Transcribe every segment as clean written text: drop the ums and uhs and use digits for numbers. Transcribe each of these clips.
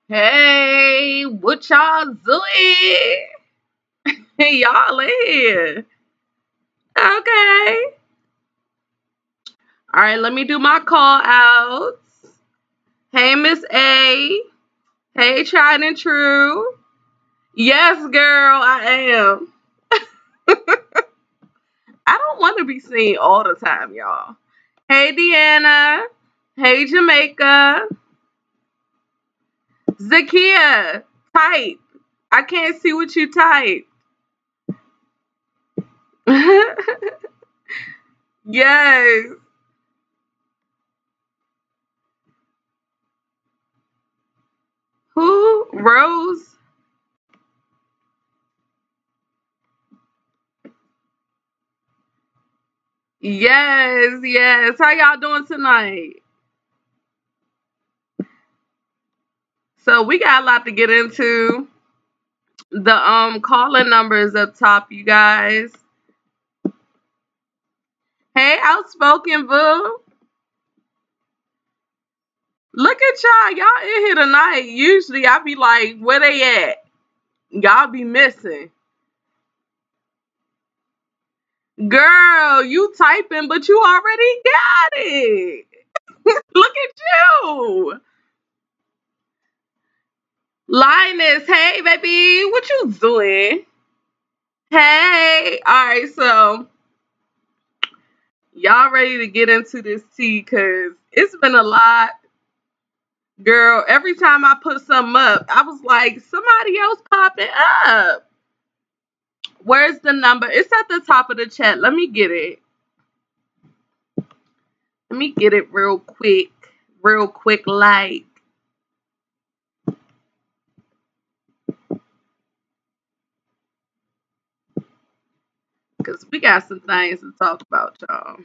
Hey, what y'all doing? Y'all in here. Okay. All right, let me do my call outs. Hey, Miss A. Hey, Tried and True. Yes, girl, I am. I don't want to be seen all the time, y'all. Hey, Deanna. Hey, Jamaica. Zakia. Type. I can't see what you type. Yes. Who? Rose? Yes, yes. How y'all doing tonight? So we got a lot to get into. The calling numbers up top, you guys. Hey, outspoken boo. Look at y'all. Y'all in here tonight. Usually I be like, where they at? Y'all be missing. Girl, you typing, but you already got it. Look at you. Linus, hey baby, what you doing? Hey. Alright, so y'all ready to get into this tea because it's been a lot. Girl, every time I put something up, I was like, somebody else popping up. Where's the number? It's at the top of the chat. Let me get it. Let me get it real quick. Real quick, like. Because we got some things to talk about, y'all.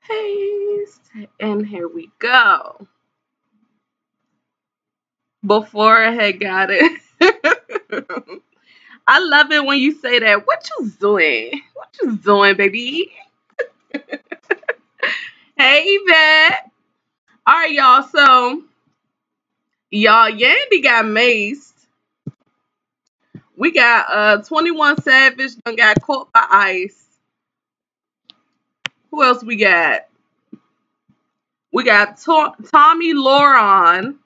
Paste. And here we go. Before I had got it. I love it when you say that. What you doing? What you doing, baby? Hey, Yvette. All right, y'all. So, y'all, Yandy got maced. We got 21 Savage done got caught by ice. Who else we got? We got Tomilahren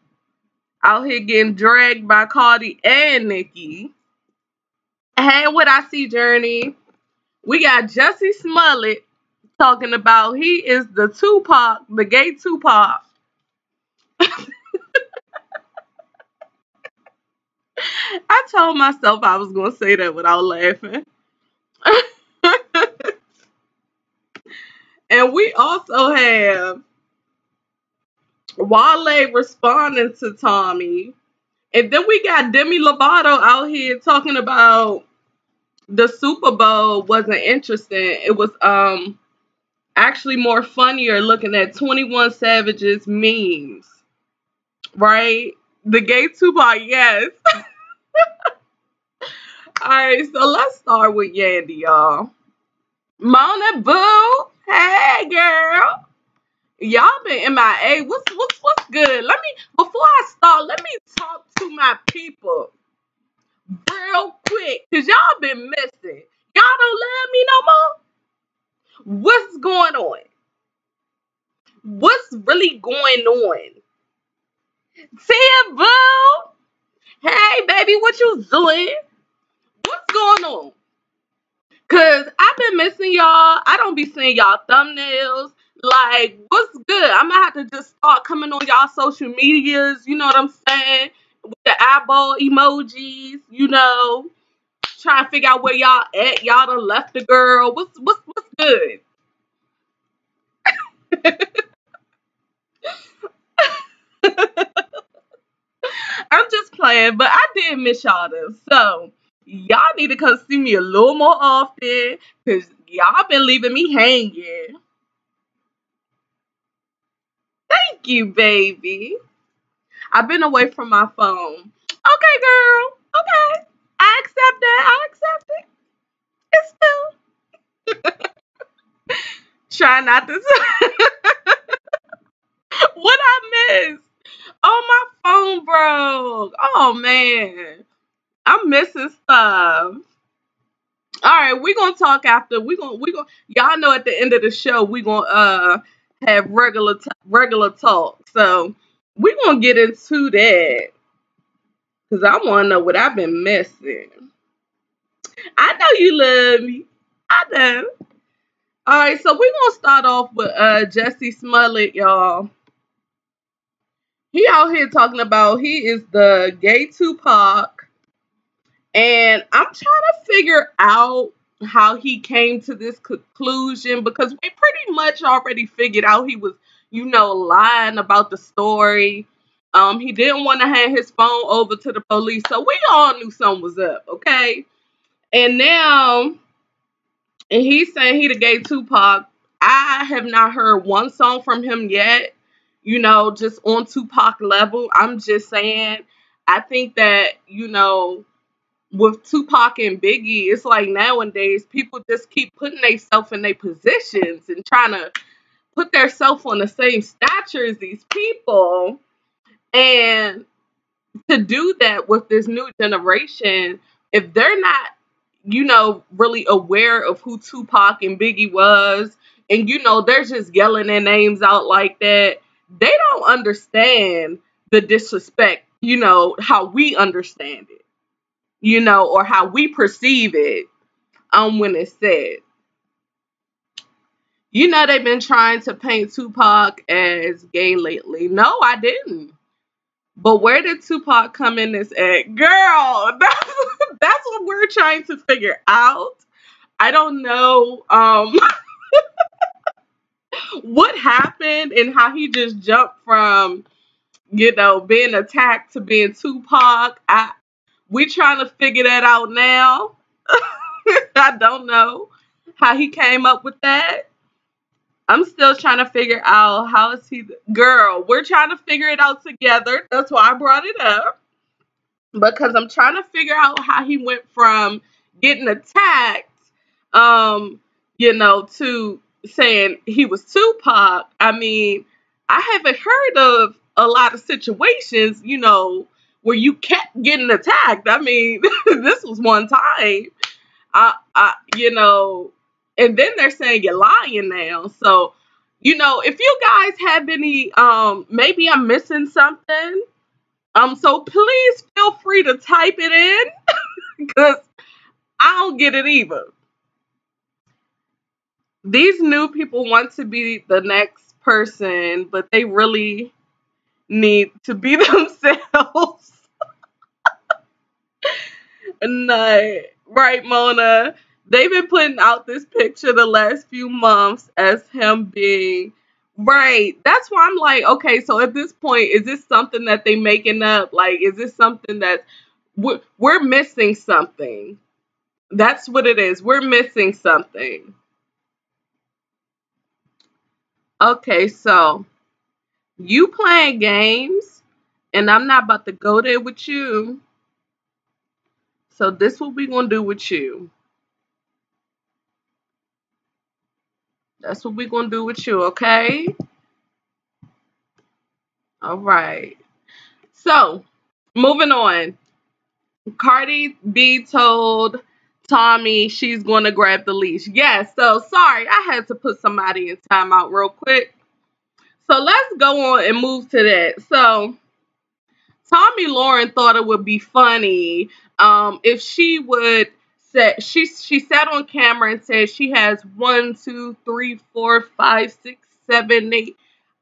out here getting dragged by Cardi and Nicki. Hey, what I see, Journey. We got Jussie Smollett talking about he is the Tupac, the gay Tupac. I told myself I was going to say that without laughing. And we also have Wale responding to Tommy. And then we got Demi Lovato out here talking about the Super Bowl wasn't interesting. It was actually more funnier looking at 21 Savage's memes. Right? The gay Tupac, yes. Alright, so let's start with Yandy, y'all. Mona Boo. Hey girl. Y'all been MIA. What's good? Before I start, let me talk to my people real quick. Cause y'all been missing. Y'all don't love me no more. What's going on? What's really going on? Tia Boo. Hey baby, what you doing? What's going on? Cause I've been missing y'all. I don't be seeing y'all thumbnails. Like, what's good? I'm gonna have to just start coming on y'all social medias. You know what I'm saying? With the eyeball emojis. Trying to figure out where y'all at. Y'all done left the girl. What's good? I'm just playing, but I did miss y'all though. So y'all need to come see me a little more often, cause y'all been leaving me hanging. Thank you, baby. I've been away from my phone. Okay, girl. Okay. I accept that. I accept it. It's still. Try not to. What I miss? Oh, my phone broke. Oh, man. I'm missing stuff. All right, we're gonna talk after. We gonna y'all know at the end of the show we gonna have regular talk. So we gonna get into that because I want to know what I've been missing. I know you love me. I know. All right, so we're gonna start off with Jussie Smollett, y'all. He out here talking about he is the gay Tupac, and I'm trying to figure out how he came to this conclusion because we pretty much already figured out he was, lying about the story. He didn't want to hand his phone over to the police, so we all knew something was up, okay? And now and he's saying he the gay Tupac. I have not heard one song from him yet, just on Tupac level. I'm just saying, I think that, with Tupac and Biggie, it's like nowadays people just keep putting themselves in their positions and trying to put themselves on the same stature as these people. And to do that with this new generation, if they're not, really aware of who Tupac and Biggie was, and they're just yelling their names out like that, they don't understand the disrespect, how we understand it, or how we perceive it when it's said. They've been trying to paint Tupac as gay lately. No, I didn't. But where did Tupac come in this at? Girl, that's what we're trying to figure out. I don't know what happened and how he just jumped from, being attacked to being Tupac. We trying to figure that out now. I don't know how he came up with that. I'm still trying to figure out how is he girl. We're trying to figure it out together. That's why I brought it up. Because I'm trying to figure out how he went from getting attacked, to saying he was Tupac. I mean, I haven't heard of a lot of situations, where you kept getting attacked. I mean, this was one time. And then they're saying you're lying now. So, if you guys have any, maybe I'm missing something. So please feel free to type it in because I don't get it either. These new people want to be the next person, but they really need to be themselves. No, right, Mona? They've been putting out this picture the last few months as him being right. That's why I'm like, okay, so at this point, is this something that they making up? Like, is this something that we're missing something? That's what it is. We're missing something. Okay, so you playing games, and I'm not about to go there with you. So this what we gonna do with you. That's what we gonna do with you, okay? All right. So moving on. Cardi B told Tommy she's gonna grab the leash. Yes. So sorry, I had to put somebody in timeout real quick. So let's go on and move to that. So Tomilahren thought it would be funny if she would say she sat on camera and said she has 1, 2, 3, 4, 5, 6, 7, 8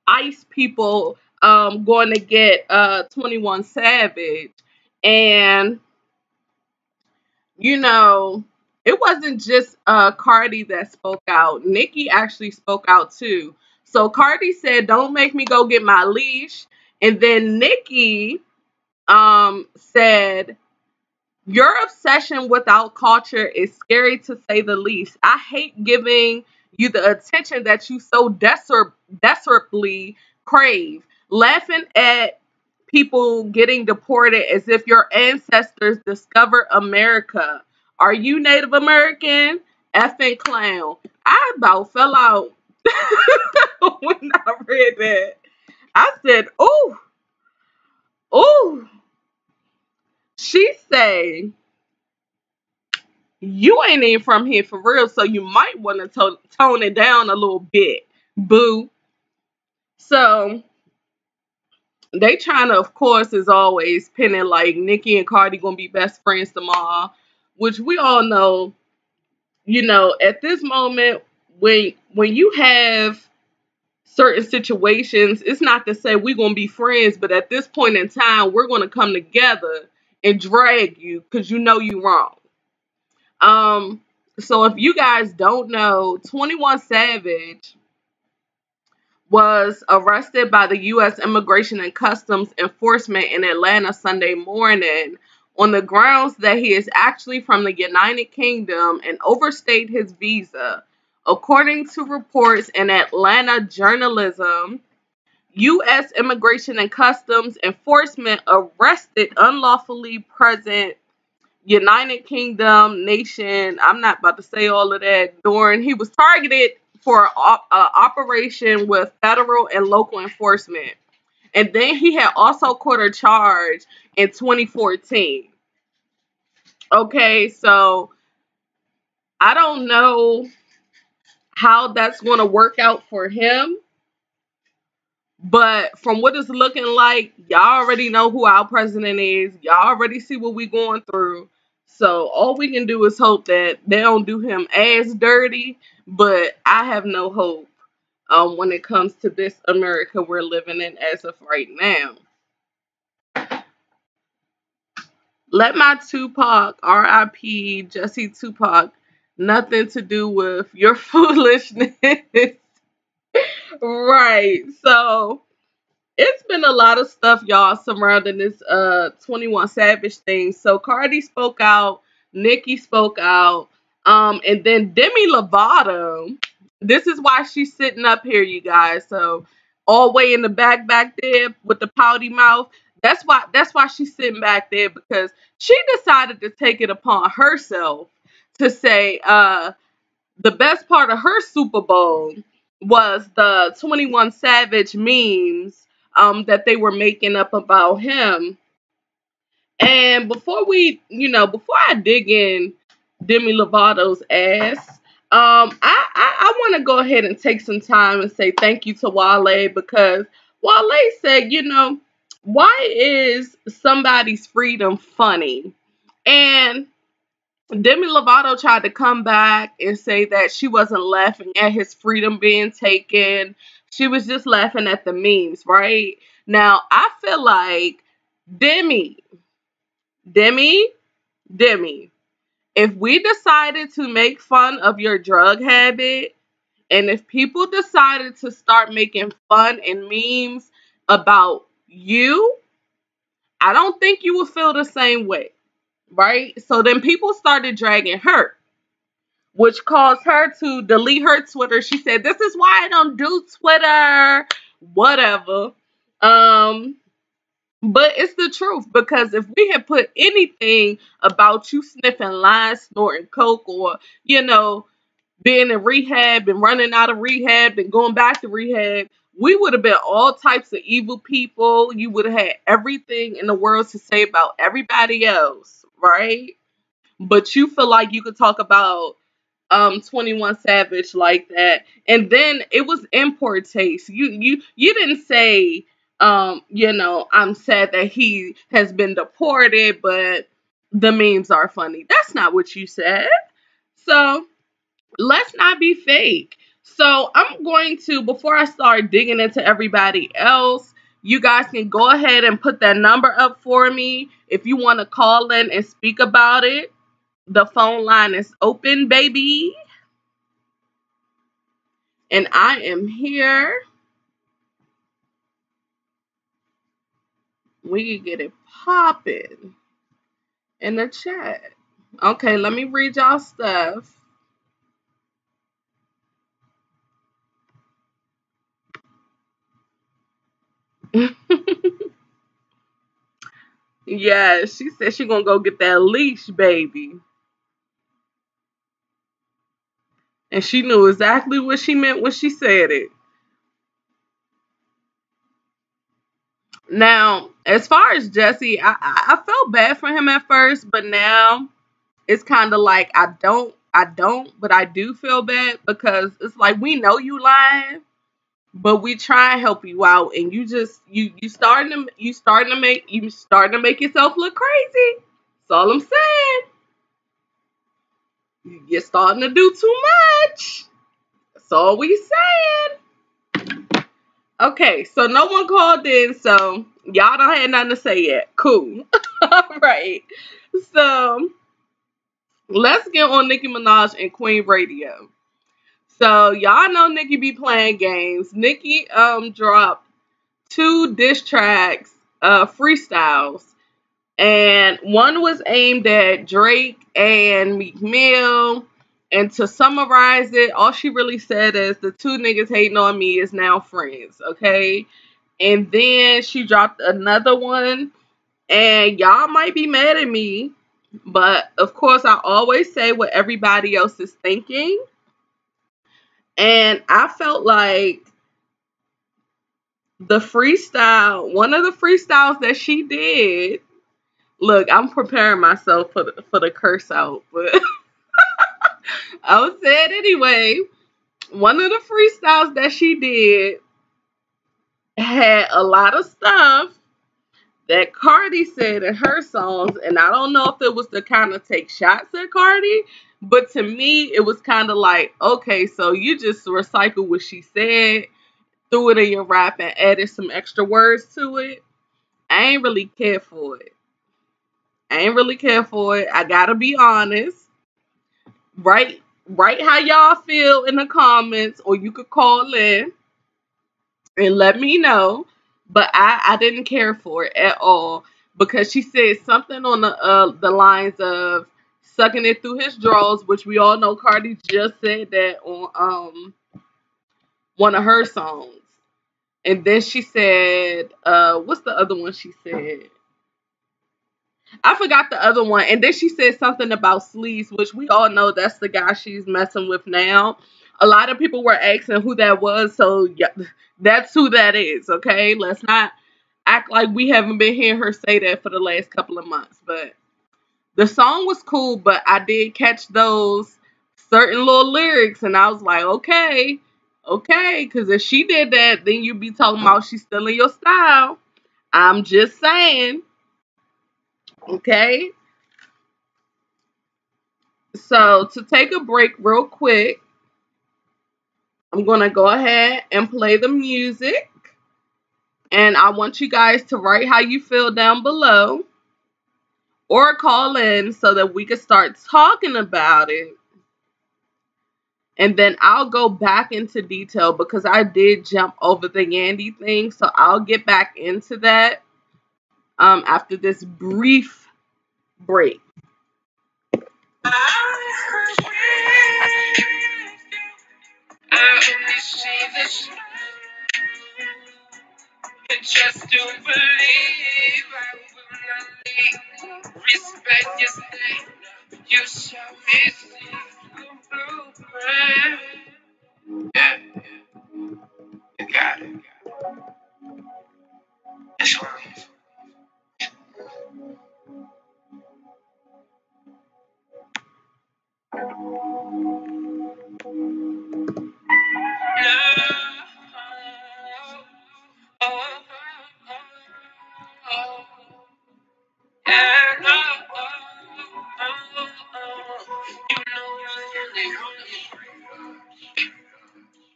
ICE people going to get 21 Savage. And you know, it wasn't just Cardi that spoke out. Nicki actually spoke out too. So Cardi said, "Don't make me go get my leash." And then Nicki said, "Your obsession with our culture is scary to say the least. I hate giving you the attention that you so desperately crave. Laughing at people getting deported as if your ancestors discovered America. Are you Native American? Effing clown." I about fell out when I read that. I said, "Ooh, ooh." She say, "You ain't even from here for real, so you might want to tone it down a little bit, boo." So they trying to, of course, as always, pin it like Nicki and Cardi gonna be best friends tomorrow, which we all know. At this moment, when you have certain situations, it's not to say we're gonna be friends, but at this point in time, we're gonna come together and drag you because you know you wrong. Um, so if you guys don't know, 21 Savage was arrested by the U.S. Immigration and Customs Enforcement in Atlanta Sunday morning on the grounds that he is actually from the United Kingdom and overstayed his visa. According to reports in Atlanta journalism, U.S. Immigration and Customs Enforcement arrested unlawfully present United Kingdom nation. I'm not about to say all of that. During he was targeted for an operation with federal and local enforcement, and then he had also caught a charge in 2014. Okay, so I don't know how that's going to work out for him. But from what it's looking like, y'all already know who our president is. Y'all already see what we going through. So all we can do is hope that they don't do him as dirty. But I have no hope when it comes to this America we're living in as of right now. Let my Tupac, R.I.P. Jussie Tupac, nothing to do with your foolishness. Right. So it's been a lot of stuff, y'all, surrounding this 21 Savage thing. So Cardi spoke out, Nicki spoke out, and then Demi Lovato. This is why she's sitting up here, you guys. So all the way in the back there with the pouty mouth. That's why she's sitting back there, because she decided to take it upon herself to say the best part of her Super Bowl was the 21 Savage memes that they were making up about him. And before I dig in Demi Lovato's ass, I want to go ahead and take some time and say thank you to Wale, because Wale said, why is somebody's freedom funny? And Demi Lovato tried to come back and say that she wasn't laughing at his freedom being taken. She was just laughing at the memes, right? Now, I feel like Demi, Demi, Demi, if we decided to make fun of your drug habit, and if people decided to start making fun and memes about you, I don't think you would feel the same way, right? So then people started dragging her, which caused her to delete her Twitter. She said, "This is why I don't do Twitter." Whatever. Um, but it's the truth, because if we had put anything about you sniffing lines, snorting coke, or being in rehab and running out of rehab and going back to rehab, we would have been all types of evil people. You would have had everything in the world to say about everybody else, right? But you feel like you could talk about 21 Savage like that. And then it was in poor taste. You didn't say I'm sad that he has been deported, but the memes are funny. That's not what you said. So let's not be fake. So I'm going to, before I start digging into everybody else, you guys can go ahead and put that number up for me if you want to call in and speak about it. The phone line is open, baby. And I am here. We can get it popping in the chat. Okay, let me read y'all stuff. Yeah, she said she gonna go get that leash, baby. And she knew exactly what she meant when she said it. Now, as far as Jussie, I felt bad for him at first, but now it's kind of like I don't, but I do feel bad, because it's like we know you lying, but we try and help you out, and you starting to make yourself look crazy. That's all I'm saying. You're starting to do too much. That's all we saying. Okay, so no one called in, so y'all don't have nothing to say yet. Cool. All right. So let's get on Nicki Minaj and Queen Radio. So y'all know Nicki be playing games. Nicki dropped two diss tracks, freestyles, and one was aimed at Drake and Meek Mill. And to summarize it, all she really said is the two niggas hating on me is now friends, okay? And then she dropped another one, and y'all might be mad at me, but of course I always say what everybody else is thinking. And I felt like one of the freestyles that she did, look, I'm preparing myself for the curse out, but I would say it anyway. One of the freestyles that she did had a lot of stuff that Cardi said in her songs, and I don't know if it was to kind of take shots at Cardi, but to me, it was kind of like, okay, so you just recycled what she said, threw it in your rap, and added some extra words to it. I ain't really care for it. I ain't really care for it. I gotta be honest. Write how y'all feel in the comments, or you could call in and let me know. But I didn't care for it at all, because she said something on the lines of sucking it through his drawers, which we all know Cardi just said that on one of her songs. And then she said, what's the other one she said? I forgot the other one. And then she said something about sleeves, which we all know that's the guy she's messing with now. A lot of people were asking who that was, so yeah, that's who that is, okay? Let's not act like we haven't been hearing her say that for the last couple of months. But the song was cool, but I did catch those certain little lyrics, and I was like, okay, okay, because if she did that, then you'd be talking about she's stealing your style. I'm just saying, okay? So to take a break real quick, I'm going to go ahead and play the music. And I want you guys to write how you feel down below or call in so that we can start talking about it. And then I'll go back into detail because I did jump over the Yandy thing. So I'll get back into that after this brief break. I only see this and just to believe I will not leave. Respect your stay. You show me see the blueprint. Yeah, you got it. It's on.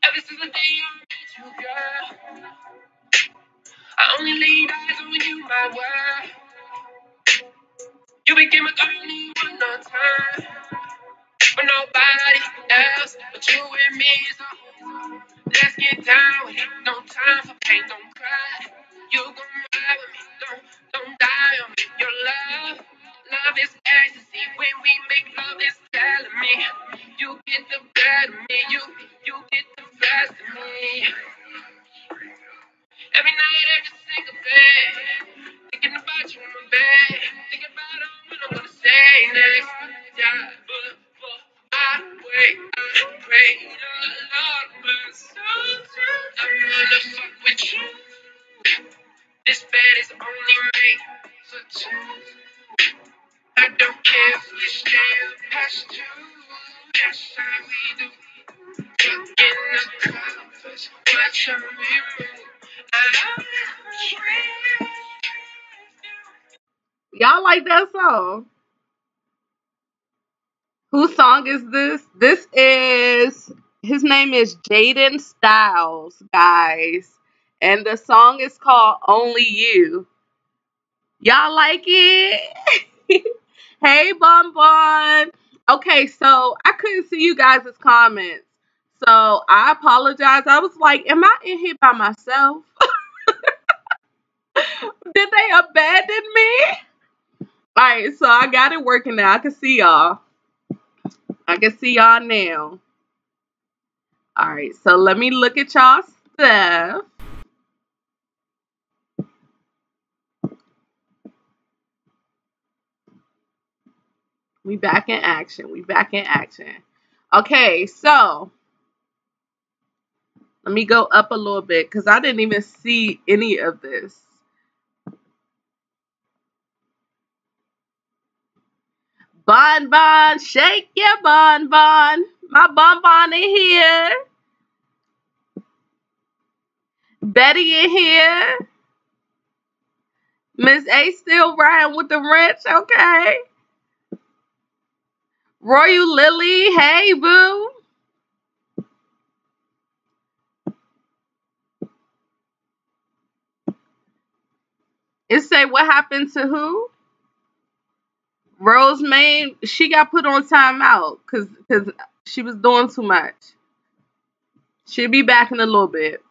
Ever since the day I met you, girl, I only laid eyes on you, my world. You became a only one on time, but nobody else but you and me. So let's get down with it. No time for pain, don't cry. You gon' ride with me, don't die on me. Your love is ecstasy. When we make love, it's telling me you get the better of me, you get the best of me. Every night, every single day, thinking about you in my bed, thinking about all what I'm gonna say next. Yeah, but I wait, I pray to the Lord, but sometimes I wanna fuck with you. This bed is only made for two. I don't care if we stay past two. That's how we do. In the covers, watch how we move. Y'all like that song? Whose song is this? His name is Jaden Styles, guys. And the song is called Only You. Y'all like it? Hey, Bon Bon. Okay, so I couldn't see you guys' comments. So I apologize. I was like, am I in here by myself? Did they abandon me? Alright, so I got it working now. I can see y'all. I can see y'all now. Alright, so let me look at y'all stuff. We back in action. We back in action. Okay, so let me go up a little bit because I didn't even see any of this. Bon Bon, shake your Bon Bon. My Bon Bon in here. Betty in here. Miss A still riding with the wrench, okay. Royal Lily, hey boo. It say what happened to who? Rosemary, she got put on timeout because she was doing too much. She'll be back in a little bit.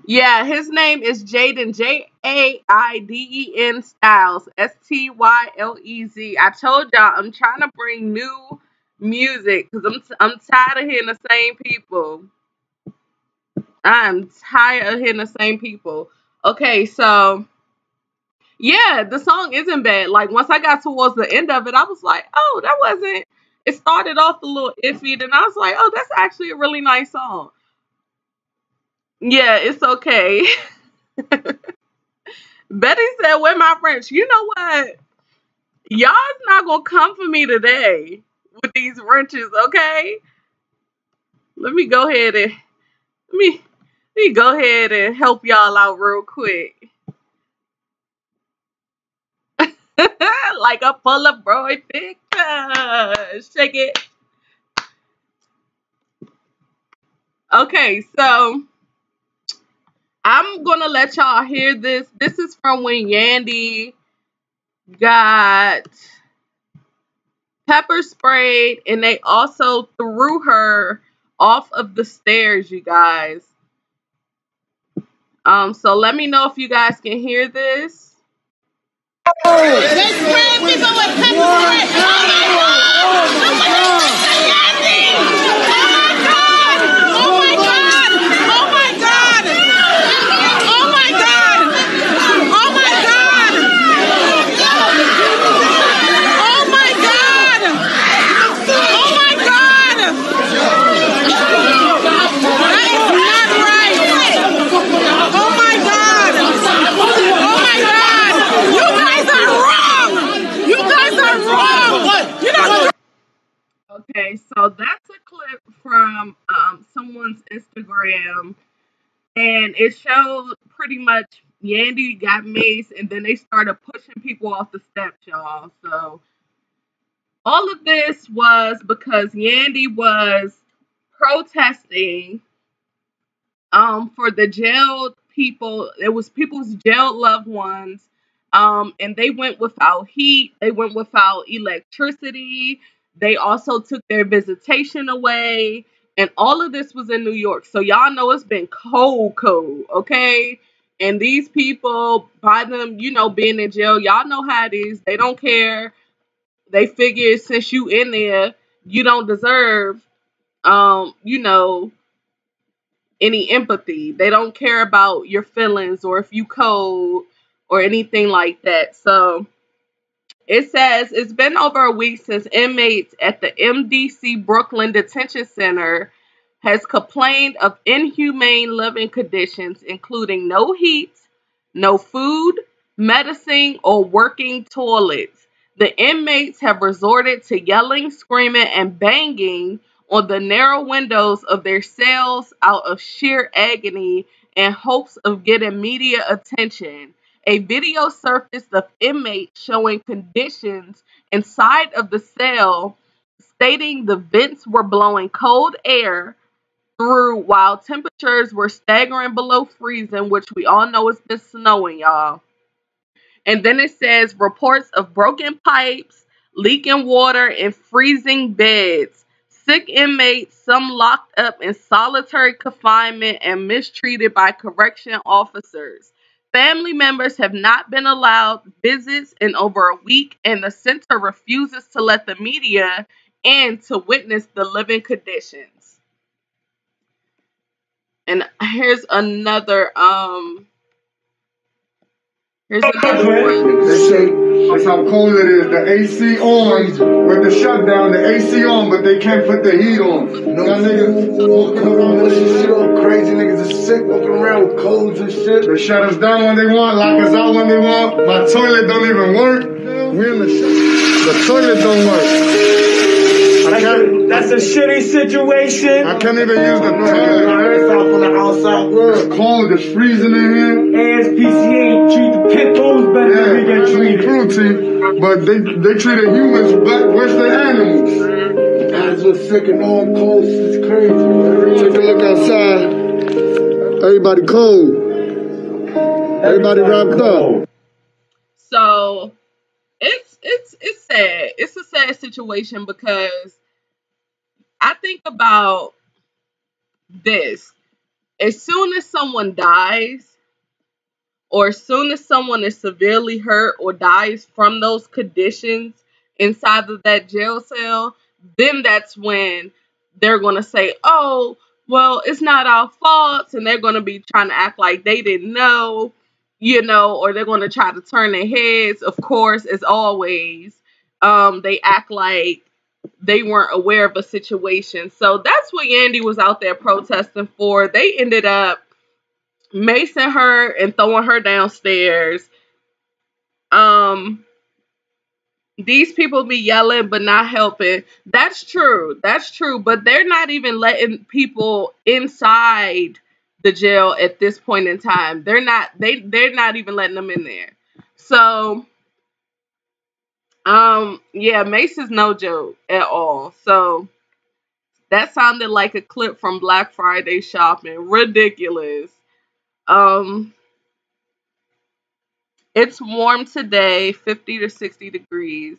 Yeah, his name is Jaden, Jaiden Styles, Stylez. I told y'all I'm trying to bring new music because I'm tired of hearing the same people. I'm tired of hearing the same people. Okay, so Yeah, the song isn't bad. Like once I got towards the end of it, I was like, oh, that wasn't. It started off a little iffy, then I was like, oh, that's actually a really nice song. Yeah, it's okay. Betty said, "Where my wrench?" You know what? Y'all's not gonna come for me today with these wrenches, okay? Let me go ahead and let me let me go ahead and help y'all out real quick. Like a Polaroid picture. Shake it. Okay, so I'm gonna let y'all hear this. This is from when Yandy got pepper sprayed and they also threw her off of the stairs, you guys. So let me know if you guys can hear this. They spraying people with pepper spray. Oh my god! Oh my god! Oh my god! Oh my god! Oh my god! Oh my god! Oh my god! That is not right! Oh my god! Oh my god! You guys are wrong! You guys are wrong! You know. Okay, so that's a clip from someone's Instagram, and it showed pretty much Yandy got maced, and then they started pushing people off the steps, y'all. So all of this was because Yandy was protesting for the jailed people. It was people's jailed loved ones. And they went without heat, they went without electricity, they also took their visitation away, and all of this was in New York. So y'all know it's been cold, okay? And these people, by them, being in jail, y'all know how it is. They don't care. They figure since you in there, you don't deserve, you know, any empathy. They don't care about your feelings or if you cold or anything like that. So it says it's been over a week since inmates at the MDC Brooklyn Detention Center has complained of inhumane living conditions, including no heat, no food, medicine, or working toilets. The inmates have resorted to yelling, screaming, and banging on the narrow windows of their cells out of sheer agony in hopes of getting media attention. A video surfaced of inmates showing conditions inside of the cell, stating the vents were blowing cold air through while temperatures were staggering below freezing, which we all know it's been snowing, y'all. And then it says reports of broken pipes, leaking water, and freezing beds. Sick inmates, some locked up in solitary confinement and mistreated by correction officers. Family members have not been allowed visits in over a week, and the center refuses to let the media in to witness the living conditions. And here's another one. They say that's how cold it is. The AC on with the shutdown, the AC on, but they can't put the heat on. Y'all niggas walking around with this shit all crazy. Niggas is sick walking around with colds and shit. They shut us down when they want, lock us out when they want. My toilet don't even work. We're in the toilet don't work. That's a shitty situation. I can't even use the toilet. It's off on the outside world. It's cold, it's freezing in here. ASPCA treat the pit bulls better than we get treated. Cruelty, but they treated humans worse than animals. Guys are sick and all cold. It's crazy, man. Take a look outside. Everybody cold. Everybody wrapped up. So it's sad. It's a sad situation because I think about this. As soon as someone dies, or as soon as someone is severely hurt or dies from those conditions inside of that jail cell, then that's when they're going to say, oh, well, it's not our fault. And they're going to be trying to act like they didn't know. or they're going to try to turn their heads. Of course, as always, they act like they weren't aware of a situation. So that's what Yandy was out there protesting for. They ended up macing her and throwing her downstairs. Um, these people be yelling but not helping. That's true. That's true. But they're not even letting people inside the jail at this point in time. They're not even letting them in there. So yeah, Mace is no joke at all. So that sounded like a clip from Black Friday shopping. Ridiculous. Um it's warm today, 50 to 60 degrees.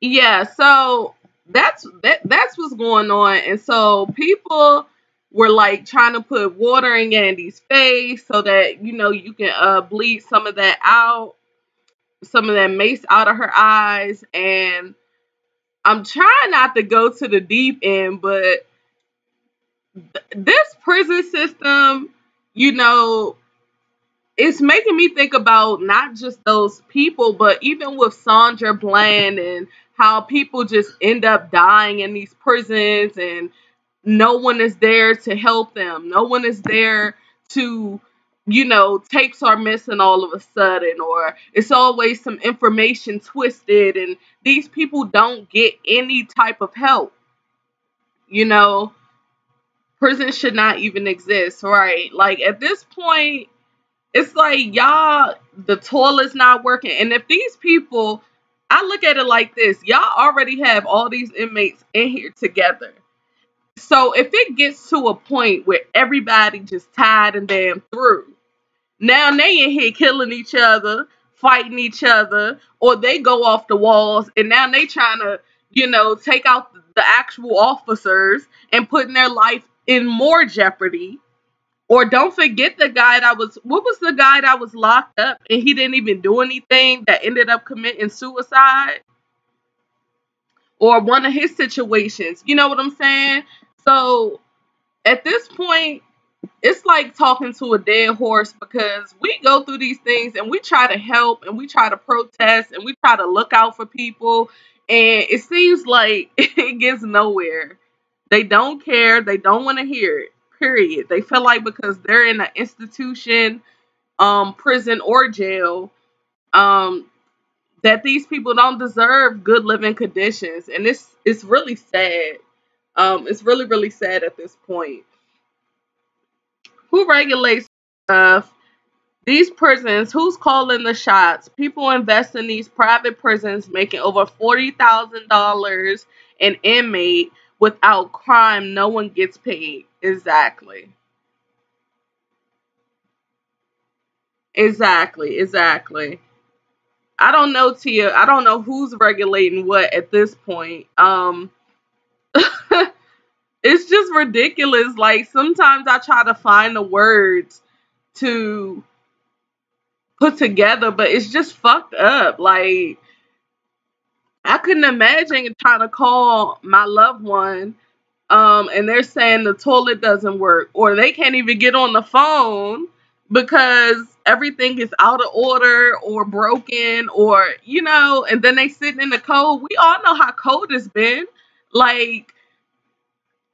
Yeah, so that's what's going on. And so people were like trying to put water in Yandy's face so that you can bleed some of that out, some of that mace out of her eyes. And I'm trying not to go to the deep end, but this prison system, you know, it's making me think about not just those people, but even with Sandra Bland and how people just end up dying in these prisons and no one is there to help them. No one is there to, tapes are missing all of a sudden, or it's always some information twisted, and these people don't get any type of help. You know, prison should not even exist, right? Like at this point, it's like y'all, the toilet's not working. And if these people, I look at it like this, y'all already have all these inmates in here together. So if it gets to a point where everybody just tired and damn through, now they in here killing each other, fighting each other, or they go off the walls and now they trying to, take out the actual officers and putting their life in more jeopardy. Or don't forget the guy what was the guy that was locked up and he didn't even do anything that ended up committing suicide? Or one of his situations. You know what I'm saying? So at this point, it's like talking to a dead horse because we go through these things and we try to help and we try to protest and we try to look out for people. And it seems like it gets nowhere. They don't care. They don't want to hear it. Period. They feel like because they're in an institution, prison or jail, um, that these people don't deserve good living conditions. And it's really sad. It's really, really sad at this point. Who regulates stuff? These prisons, who's calling the shots? People invest in these private prisons making over $40,000 an inmate without crime. No one gets paid. Exactly. Exactly. Exactly. I don't know, Tia. I don't know who's regulating what at this point. It's just ridiculous. Like sometimes I try to find the words to put together, but it's just fucked up. Like I couldn't imagine trying to call my loved one, and they're saying the toilet doesn't work, or they can't even get on the phone because everything is out of order or broken, or and then they sitting in the cold. We all know how cold it's been. Like,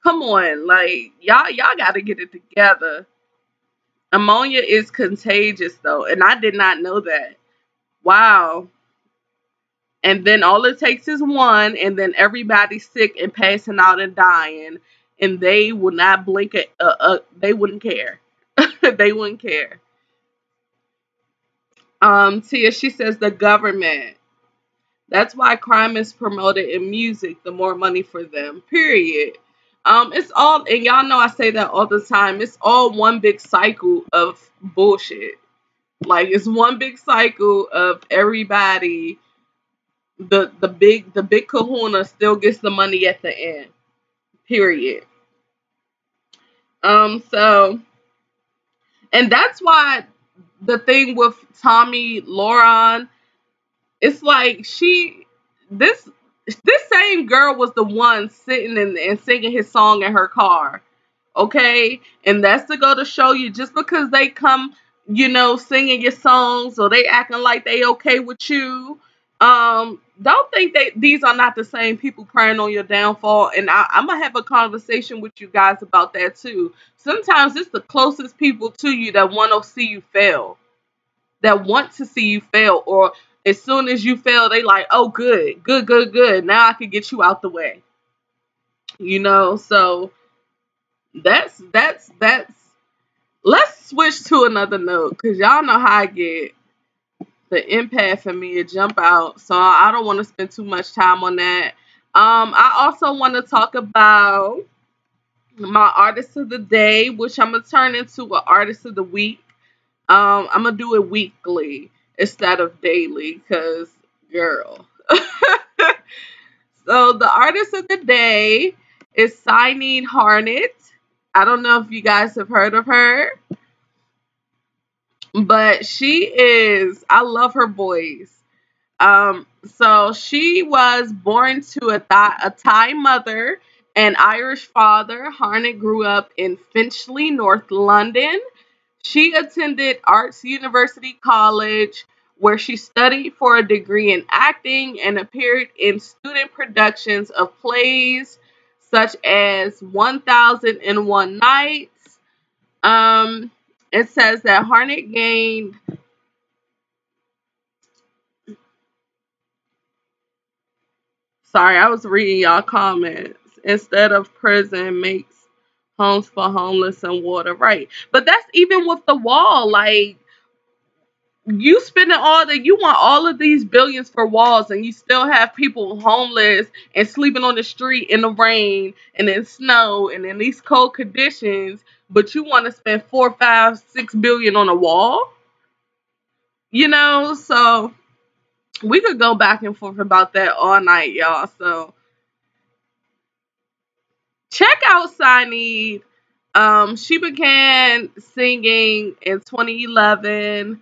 come on, like y'all got to get it together. Ammonia is contagious though, and I did not know that. Wow. And then all it takes is one, and then everybody's sick and passing out and dying, and they would not blink at. They wouldn't care. They wouldn't care. Tia, she says the government. That's why crime is promoted in music. The more money for them. Period. It's all, and y'all know I say that all the time. It's all one big cycle of bullshit. Like it's one big cycle of everybody. The big kahuna still gets the money at the end. Period. So and that's why the thing with Tomilahren, it's like this same girl was the one sitting and singing his song in her car. Okay? And that's to go to show you just because they come you know, singing your songs or they acting like they okay with you. Don't think that these are not the same people preying on your downfall. And I'm gonna have a conversation with you guys about that too. Sometimes it's the closest people to you that want to see you fail, that want to see you fail, or as soon as you fail, they like, oh, good, good, good, good. Now I can get you out the way. You know, so that's. Let's switch to another note because y'all know how I get. The empath for me to jump out, so I don't want to spend too much time on that. I also want to talk about my artist of the day, which I'm gonna turn into an artist of the week. I'm gonna do it weekly instead of daily, cause girl. So the artist of the day is Sinead Harnett. I don't know if you guys have heard of her, but she is. I love her voice. So she was born to a Thai mother and Irish father. Harnett grew up in Finchley, North London. She attended Arts University College, where she studied for a degree in acting and appeared in student productions of plays such as 1001 Nights. Um, it says that Harnett gained. Sorry, I was reading y'all comments. Instead of prison, makes homes for homeless and water. Right. But that's even with the wall. Like, you spending all that, you want all of these billions for walls, and you still have people homeless and sleeping on the street in the rain and in snow and in these cold conditions, but you want to spend 4, 5, 6 billion on a wall? You know, so we could go back and forth about that all night, y'all. So check out Sinead. She began singing in 2011,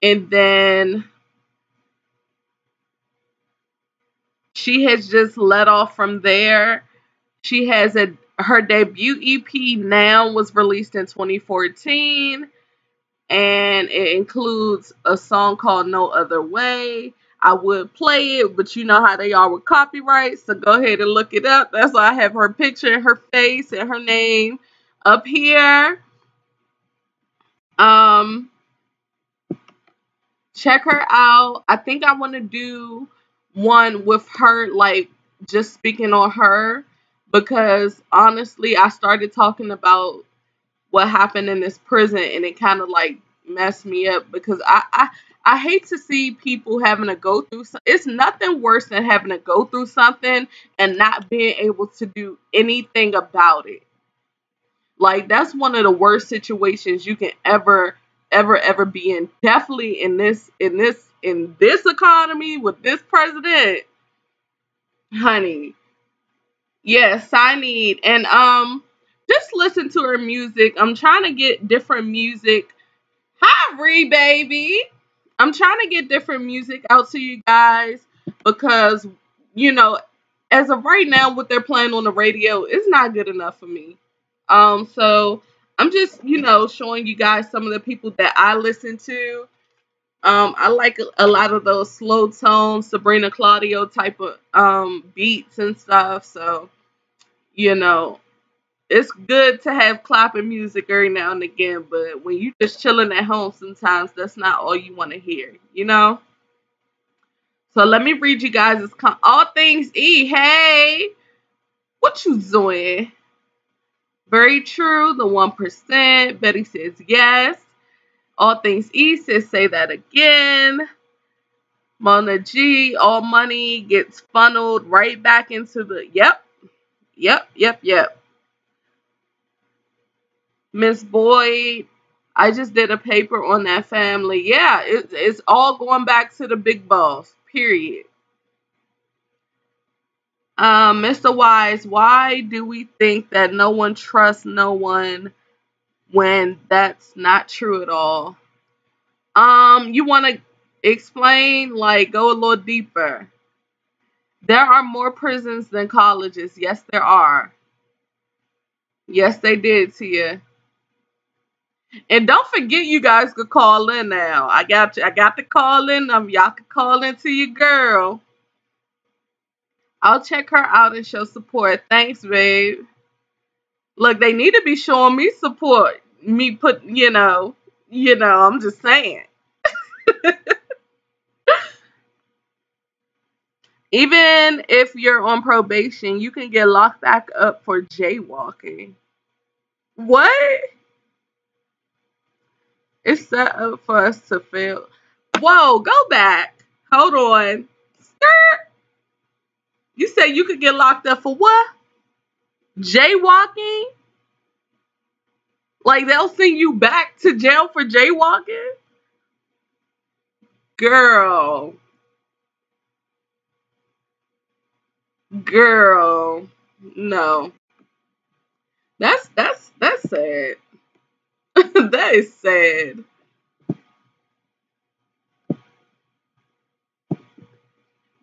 and then she has just let off from there. She has her debut EP Now was released in 2014, and it includes a song called No Other Way. I would play it, but you know how they are with copyright, so go ahead and look it up. That's why I have her picture and her face and her name up here. Um, Check her out. I think I want to do one with her, like just speaking on her, because honestly, I started talking about what happened in this prison, and it kind of like messed me up because I hate to see people having to go through. It's nothing worse than having to go through something and not being able to do anything about it. Like, that's one of the worst situations you can ever be in. Definitely in this economy with this president, honey. Yes, I need. And just listen to her music. I'm trying to get different music. Hi, Ree baby. I'm trying to get different music out to you guys because, you know, as of right now, what they're playing on the radio is not good enough for me. So I'm just, showing you guys some of the people that I listen to. I like a lot of those slow tone Sabrina Claudio type of beats and stuff. So, you know, it's good to have clapping music every now and again, but when you just chilling at home, sometimes that's not all you want to hear. So let me read you guys. All things E. Hey, what you doing? Very true. The 1%. Betty says yes. All things E says say that again. Mona G. All money gets funneled right back into the. Yep. Miss Boyd, I just did a paper on that family. Yeah, it's all going back to the big boss, period. Mr. Wise, why do we think that no one trusts no one when that's not true at all? You want to explain, like, go a little deeper. There are more prisons than colleges. Yes, there are. Yes, they did to you. And don't forget, you guys could call in now. I got you. I got to call in. Y'all can call in to your girl. I'll check her out and show support. Thanks, babe. Look, they need to be showing me support. Me put, I'm just saying. Even if you're on probation, you can get locked back up for jaywalking. What? It's set up for us to fail. Whoa, go back. Hold on. Skirt. You said you could get locked up for what? Jaywalking? Like they'll send you back to jail for jaywalking? Girl. Girl. No. That's sad. That is sad.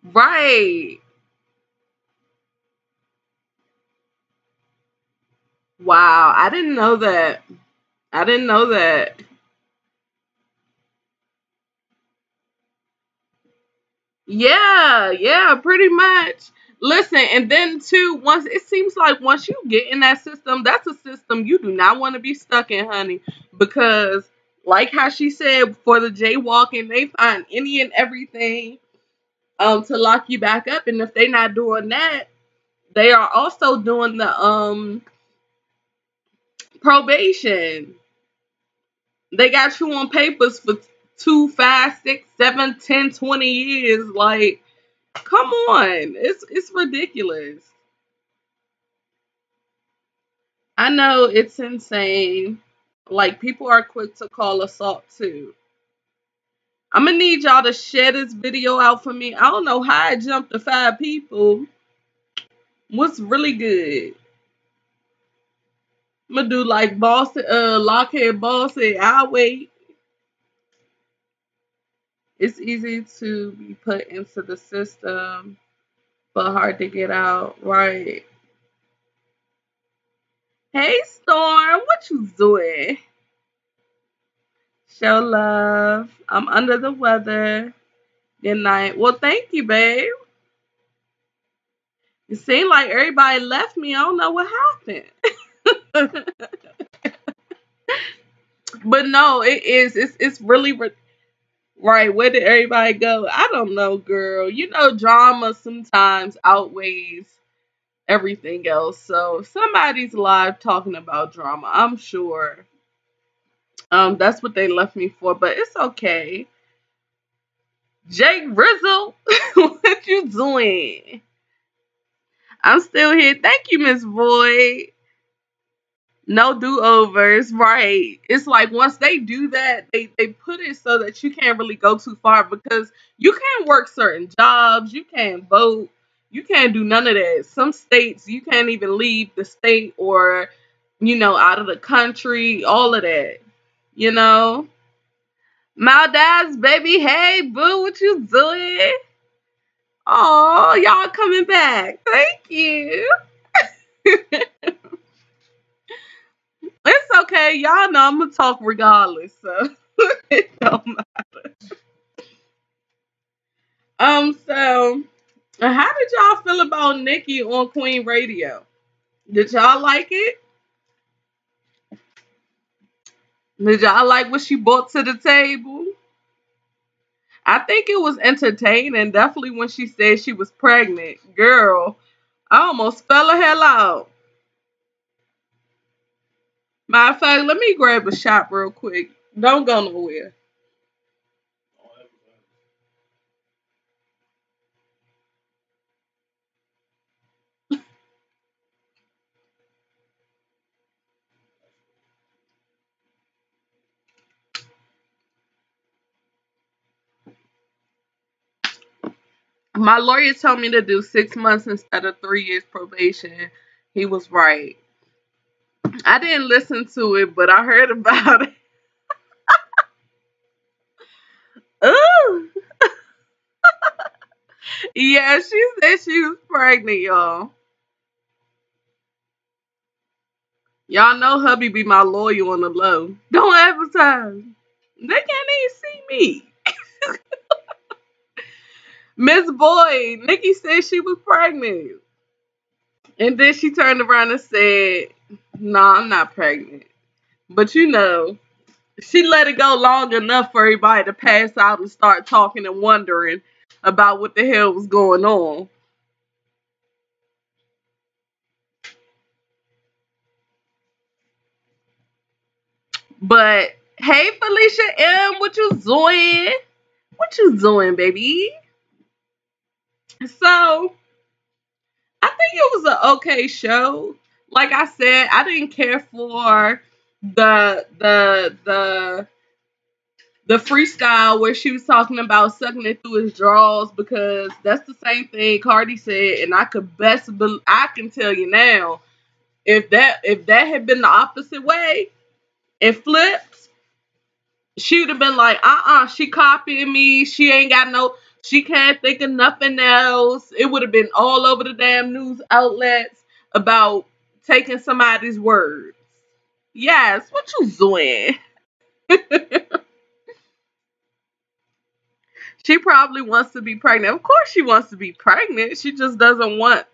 Right. Wow. I didn't know that. I didn't know that. Yeah, yeah, pretty much. Listen, and then too, once it seems like once you get in that system, that's a system you do not want to be stuck in, honey. Because like how she said for the jaywalking, they find any and everything to lock you back up. And if they're not doing that, they are also doing the probation. They got you on papers for 2, 5, 6, 7, 10, 20 years. Like, come on. It's ridiculous. I know it's insane. Like, people are quick to call assault too. I'm gonna need y'all to share this video out for me. I don't know how I jumped to 5 people. What's really good? I'm gonna do like boss lockhead bossy. I'll wait. It's easy to be put into the system, but hard to get out. Right. Hey Storm, what you doing? Show love. I'm under the weather. Good night. Well, thank you, babe. It seemed like everybody left me. I don't know what happened. But no, it is. It's really right. Where did everybody go? I don't know, girl. You know, drama sometimes outweighs everything else. So if somebody's live talking about drama, I'm sure that's what they left me for. But it's okay. Jake Rizzle, what you doing? I'm still here. Thank you, Miss Boyd. No do-overs, right. It's like once they do that, they put it so that you can't really go too far because you can't work certain jobs, you can't vote, you can't do none of that. Some states, you can't even leave the state or, out of the country, all of that, you know? Maldives, baby, hey, boo, what you doing? Oh, y'all coming back. Thank you. It's okay. Y'all know I'm gonna talk regardless, so it don't matter. So how did y'all feel about Nicki on Queen Radio? Did y'all like it? Did y'all like what she brought to the table? I think it was entertaining, definitely when she said she was pregnant. Girl, I almost fell the hell out. Matter of fact, let me grab a shot real quick. Don't go nowhere. My lawyer told me to do 6 months instead of 3 years probation. He was right. I didn't listen to it, but I heard about it. Ooh. Yeah, she said she was pregnant, y'all. Y'all know hubby be my lawyer on the low. Don't Don't advertise. They can't even see me. Miss Boyd, Nicki said she was pregnant. And then she turned around and said, "No, I'm not pregnant." But you know, she let it go long enough for everybody to pass out and start talking and wondering about what the hell was going on. But hey, Felicia M, what you doing? What you doing, baby? So I think it was an okay show. Like I said, I didn't care for the the freestyle where she was talking about sucking it through his drawers because that's the same thing Cardi said, and I can tell you now if that had been the opposite way and flipped, she would have been like, she copying me. She can't think of nothing else. It would have been all over the damn news outlets about taking somebody's words. Yes, what you doing? She probably wants to be pregnant. Of course she wants to be pregnant. She just doesn't want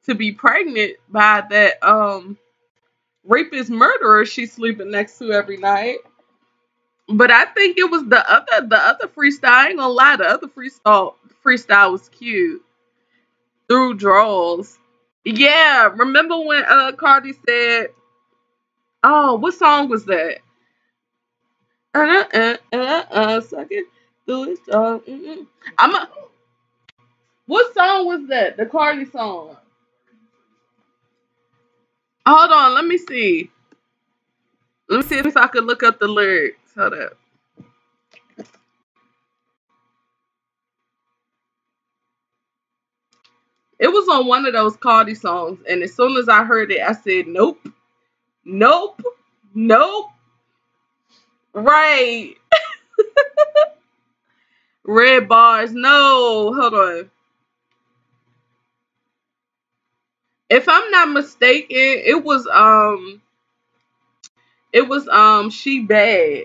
to be pregnant by that rapist murderer she's sleeping next to every night. But I think it was the other freestyle. I ain't gonna lie, the other freestyle was cute. Through draws. Yeah, remember when Cardi said, "Oh, what song was that?" Suck it through his jaw. I'm a. What song was that? The Cardi song. Hold on, let me see. Let me see if I could look up the lyrics. Hold up. It was on one of those Cardi songs, and as soon as I heard it, I said, "Nope, nope, nope." Right. Red bars. No, hold on. If I'm not mistaken, it was She Bad.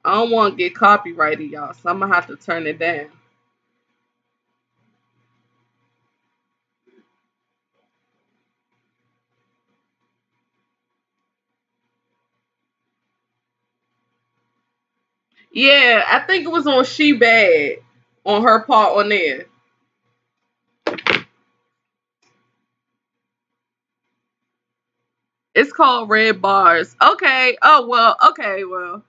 I don't want to get copyrighted, y'all, so I'm gonna have to turn it down. Yeah, I think it was on She Bad on her part on there. It's called Red Bars. Okay. Oh well. Okay. Well.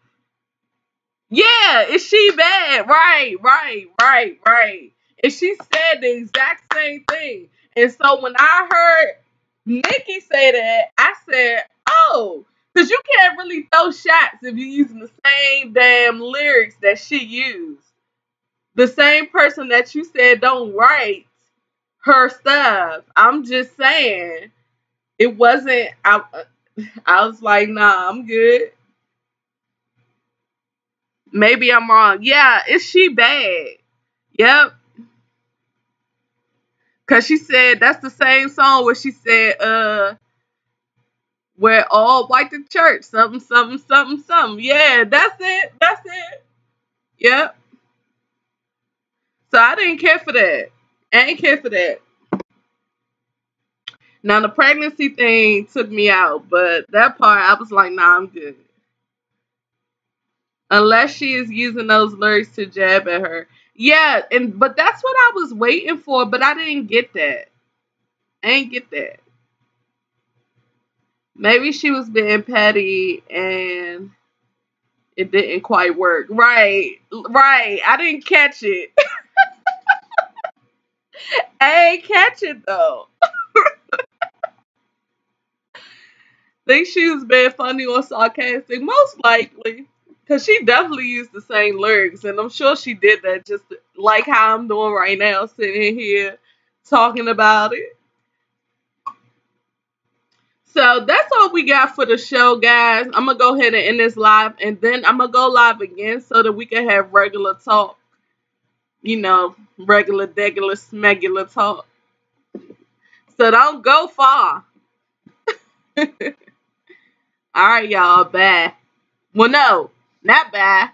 Yeah. Is she bad? Right. Right. Right. Right. And she said the exact same thing. And so when I heard Nicki say that, I said, "Oh, because you can't really throw shots if you're using the same damn lyrics that she used. The same person that you said don't write her stuff. I'm just saying it wasn't. I was like, nah, I'm good. Maybe I'm wrong. Yeah, is she bad? Yep. Cause she said that's the same song where she said, we're all white to church. Something, something, something, something. Yeah, that's it. That's it. Yep. So I didn't care for that. I ain't care for that. Now the pregnancy thing took me out, but that part I was like, nah, I'm good. Unless she is using those lyrics to jab at her. Yeah, and but that's what I was waiting for, but I didn't get that. I didn't get that. Maybe she was being petty and it didn't quite work. Right, right. I didn't catch it. I ain't catch it though. Think she was being funny or sarcastic, most likely. Cause she definitely used the same lyrics, and I'm sure she did that just like how I'm doing right now, sitting here talking about it. So that's all we got for the show, guys. I'm gonna go ahead and end this live, and then I'm gonna go live again so that we can have regular talk. Regular, degular, smegular talk. So don't go far. All right, y'all. Bye. Well, no, not bye.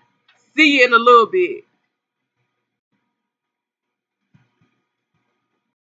See you in a little bit.